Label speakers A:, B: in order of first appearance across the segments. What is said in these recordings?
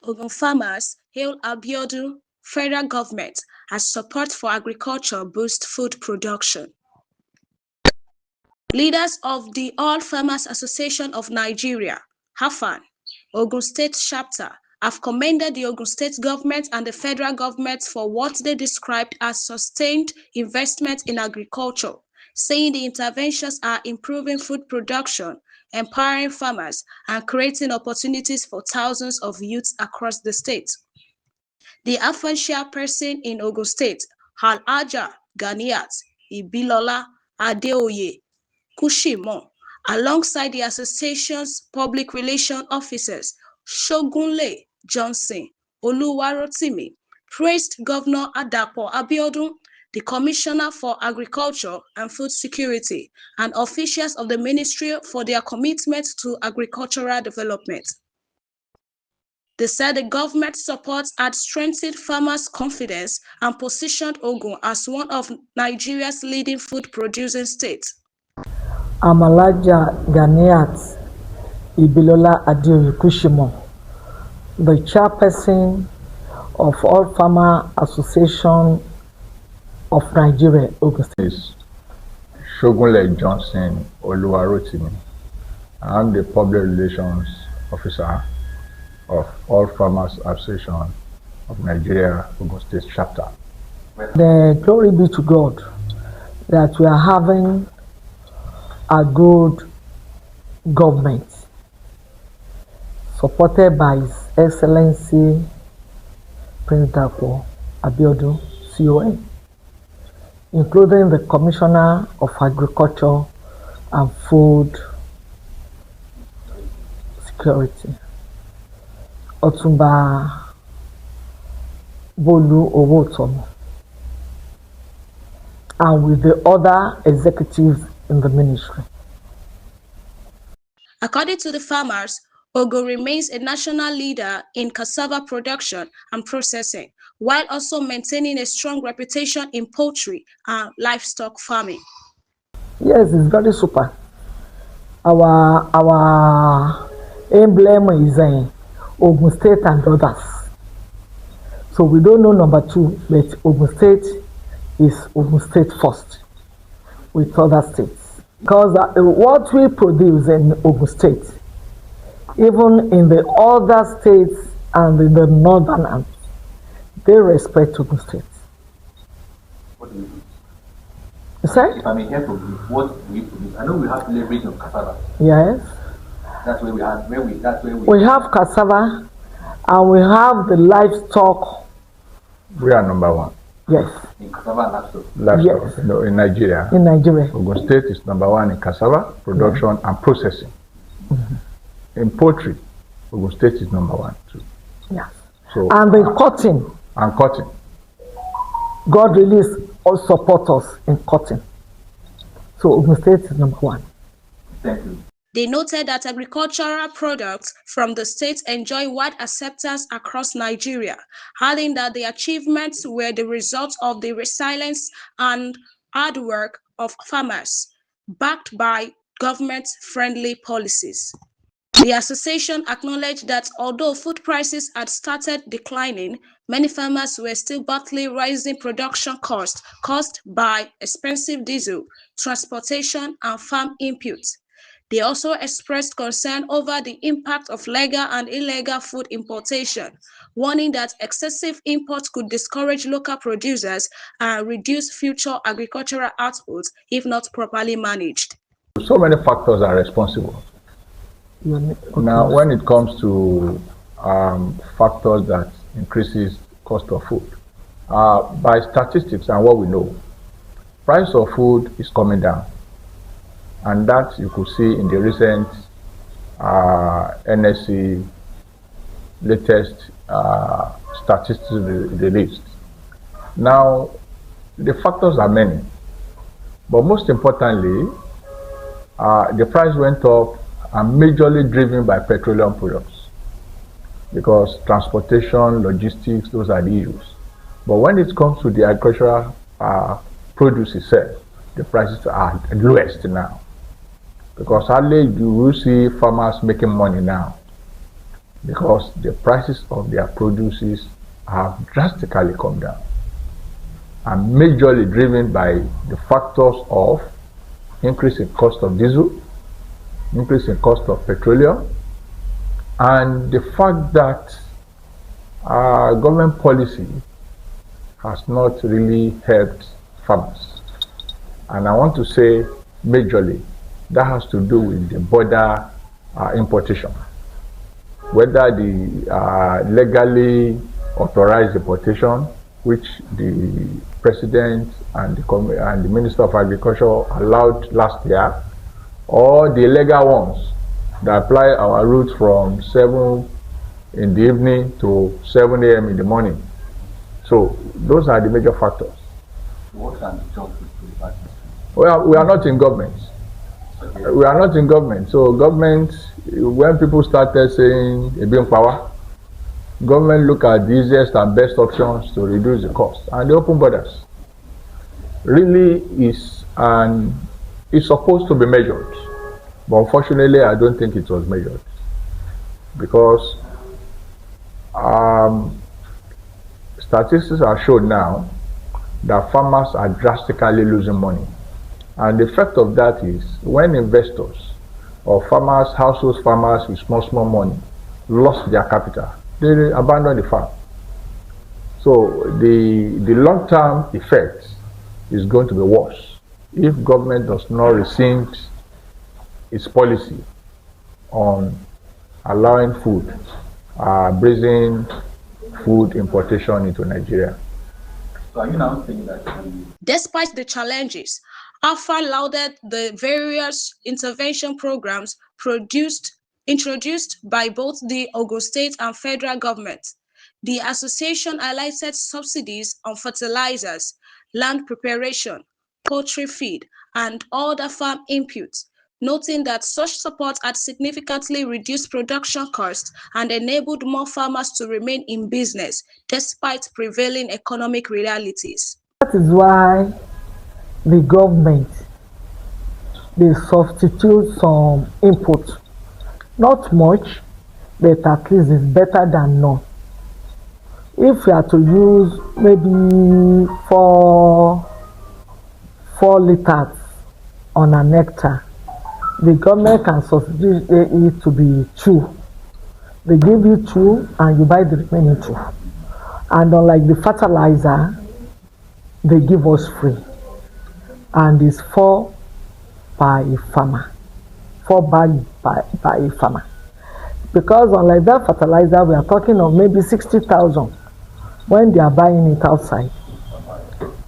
A: Ogun farmers hail Abiodun federal government as support for agriculture boosts food production. Leaders of the All Farmers Association of Nigeria, AFAN, Ogun State chapter, have commended the Ogun State government and the federal government for what they described as sustained investment in agriculture, saying the interventions are improving food production, empowering farmers, and creating opportunities for thousands of youths across the state. The AFAN Chairperson in Ogun State, Alhaja Ganiat Ibilola Adeoye-Kushimo, alongside the association's public relations officers, Shogunle Johnson Oluwarotimi, praised Governor Dapo Abiodun, the Commissioner for Agriculture and Food Security, and officials of the ministry for their commitment to agricultural development. They said the government support had strengthened farmers' confidence and positioned Ogun as one of Nigeria's leading food-producing states.
B: Alhaja Ganiat Ibilola Adeoye-Kushimo, the chairperson of All Farmer Association of Nigeria, Ogun State.
C: Shogunle Johnson Oluwarotimi. I'm the public relations officer of All Farmers Association of Nigeria, Ogun State chapter.
B: The glory be to God that we are having a good government supported by His Excellency Prince Dapo Abiodun, CON, including the Commissioner of Agriculture and Food Security, Otumba Bolu Owotomo, and with the other executives in the ministry.
A: According to the farmers, Ogun remains a national leader in cassava production and processing, while also maintaining a strong reputation in poultry and livestock farming.
B: Yes, it's very super. Our emblem is Ogun State and others. So we don't know number two, but Ogun State is Ogun State first with other states. Because what we produce in Ogun State, even in the other states and in the northern ends, they respect Ogun State.
D: What do you do?
B: Sorry?
D: If I may hear from you, what do we produce? I know we have leverage of cassava.
B: Yes.
D: That's where we have
B: we have cassava and we have the livestock.
C: We are number one.
B: Yes.
D: In cassava and livestock.
C: Livestock.
B: Yes.
C: No, in Nigeria.
B: In Nigeria.
C: Ogun State is number one in cassava production and processing. In poultry, Ogun State is number one too.
B: Yes.
C: So
B: and the cotton.
C: And cotton.
B: God really also support us in cotton. So Ogun State is number one.
D: Thank you.
A: They noted that agricultural products from the state enjoy wide acceptance across Nigeria, adding that the achievements were the result of the resilience and hard work of farmers, backed by government-friendly policies. The association acknowledged that although food prices had started declining, many farmers were still battling rising production costs caused by expensive diesel, transportation, and farm inputs. They also expressed concern over the impact of legal and illegal food importation, warning that excessive imports could discourage local producers and reduce future agricultural output if not properly managed.
C: So many factors are responsible. Now, when it comes to factors that increases cost of food, by statistics and what we know, price of food is coming down. And that you could see in the recent NSC latest statistics released. Now, the factors are many, but most importantly, the price went up and majorly driven by petroleum products, because transportation, logistics, those are the issues. But when it comes to the agricultural produce itself, the prices are lowest now, because hardly you will see farmers making money now. because the prices of their produces have drastically come down, and majorly driven by the factors of increase in cost of diesel, increase in cost of petroleum, and the fact that government policy has not really helped farmers. And I want to say majorly that has to do with the border importation. Whether the legally authorized importation, which the President and the Minister of Agriculture allowed last year, or the illegal ones that apply our routes from 7 in the evening to 7 a.m. in the morning. So those are the major factors.
D: What can the jobs do?
C: Well, we are not in government.
D: Okay.
C: We are not in government. So government, when people started saying a being power, government look at the easiest and best options to reduce the cost, and they open borders. Really is it's supposed to be measured, but unfortunately, I don't think it was measured, because statistics are shown now that farmers are drastically losing money, and the effect of that is when investors or farmers, household farmers with small money, lost their capital, they abandon the farm. So the long-term effect is going to be worse if government does not rescind its policy on allowing food, bringing food importation into Nigeria.
D: So are you now saying that?
A: Despite the challenges, AFAN lauded the various intervention programs introduced by both the Ogun State and federal government. The association highlighted subsidies on fertilizers, land preparation, poultry feed, and other farm inputs, noting that such support had significantly reduced production costs and enabled more farmers to remain in business despite prevailing economic realities.
B: That is why the government, they substitute some input. Not much, but at least it's better than none. If we are to use maybe 4 liters on an hectare, the government can substitute it to be 2. They give you 2 and you buy the remaining 2. And unlike the fertilizer, they give us free. And it's 4 by a farmer. 4 bags by a farmer. Because unlike that fertilizer, we are talking of maybe 60,000 when they are buying it outside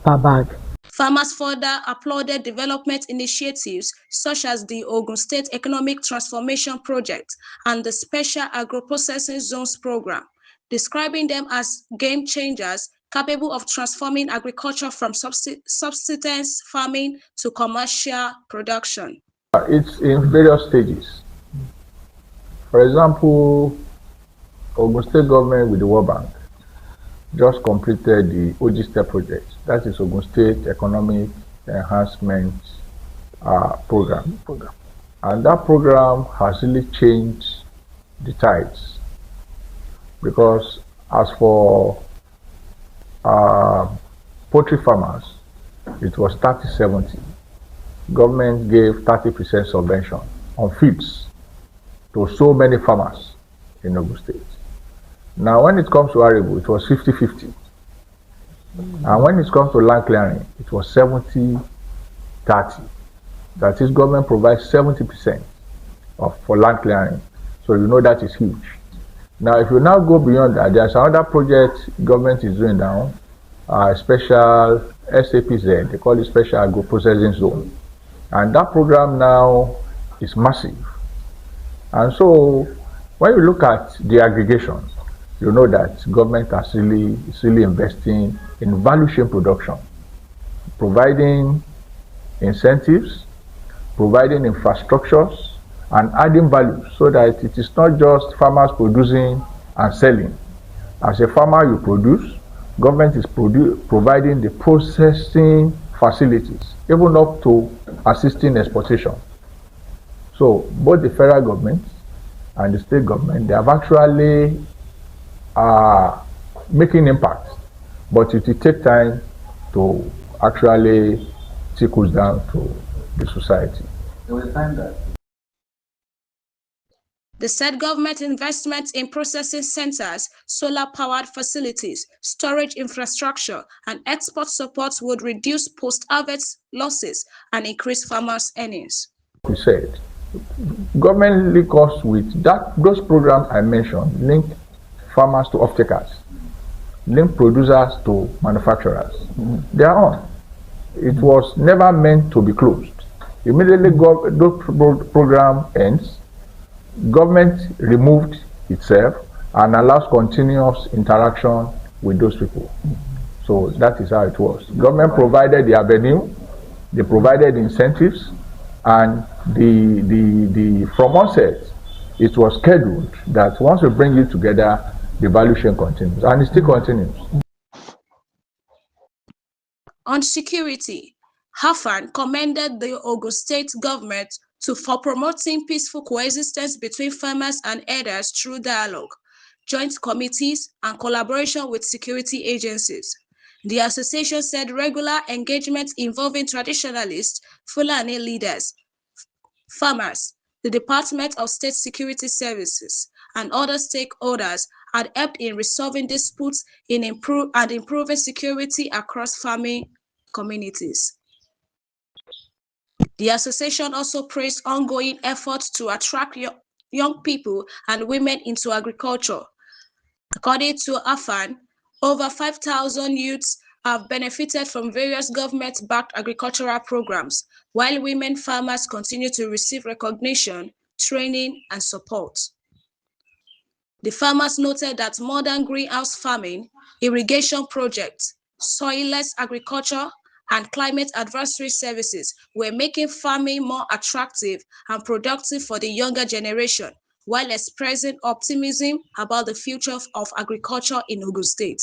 B: per bag.
A: Farmers further applauded development initiatives such as the Ogun State Economic Transformation Project and the Special Agro-Processing Zones Program, describing them as game changers capable of transforming agriculture from subsistence farming to commercial production.
C: It's in various stages. For example, Ogun State Government with the World Bank just completed the OG-STEP project. That is Ogun State Economic Enhancement Program. And that program has really changed the tides. Because as for poultry farmers, it was 30-70. Government gave 30% subvention on feeds to so many farmers in Ogun State. Now, when it comes to arable, it was 50-50. And when it comes to land clearing, it was 70-30. That is, government provides 70% for land clearing. So you know that is huge. Now, if you now go beyond that, there's another project government is doing now, special SAPZ, they call it Special Agro-Processing Zone. And that program now is massive. And so, when you look at the aggregation, you know that government is really investing in value chain production, providing incentives, providing infrastructures, and adding value so that it is not just farmers producing and selling. As a farmer, you produce, government is providing the processing facilities, even up to assisting exportation. So both the federal government and the state government, they have actually making impact, but it will take time to actually trickle down to the society.
D: There was a time that
A: The said government investments in processing centers, solar-powered facilities, storage infrastructure, and export support would reduce post-harvest losses and increase farmers' earnings.
C: We said, government link us with those programs I mentioned, link farmers to off-takers, link producers to manufacturers. They are on. It was never meant to be closed. Immediately those program ends, government removed itself and allows continuous interaction with those people. So that is how it was. Government provided the avenue, they provided incentives, and from onset, it was scheduled that once we bring it together, the value chain continues, and it still continues.
A: On security, AFAN commended the Ogun State Government for promoting peaceful coexistence between farmers and herders through dialogue, joint committees, and collaboration with security agencies. The association said regular engagement involving traditionalists, Fulani leaders, farmers, the Department of State Security Services, and other stakeholders had helped in resolving disputes and improving security across farming communities. The association also praised ongoing efforts to attract young people and women into agriculture. According to AFAN, over 5,000 youths have benefited from various government-backed agricultural programs, while women farmers continue to receive recognition, training, and support. The farmers noted that modern greenhouse farming, irrigation projects, soilless agriculture, and climate advisory services were making farming more attractive and productive for the younger generation, while expressing optimism about the future of agriculture in Ogun State.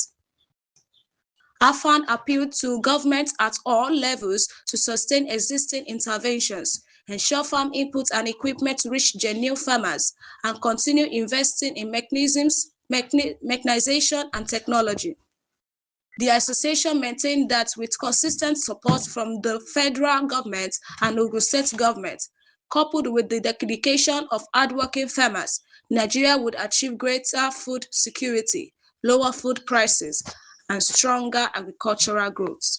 A: AFAN appealed to government at all levels to sustain existing interventions, ensure farm inputs and equipment reach genuine farmers, and continue investing in mechanisms, mechanization, and technology. The association maintained that with consistent support from the federal government and Ogun State government, coupled with the dedication of hardworking farmers, Nigeria would achieve greater food security, lower food prices, and stronger agricultural growth.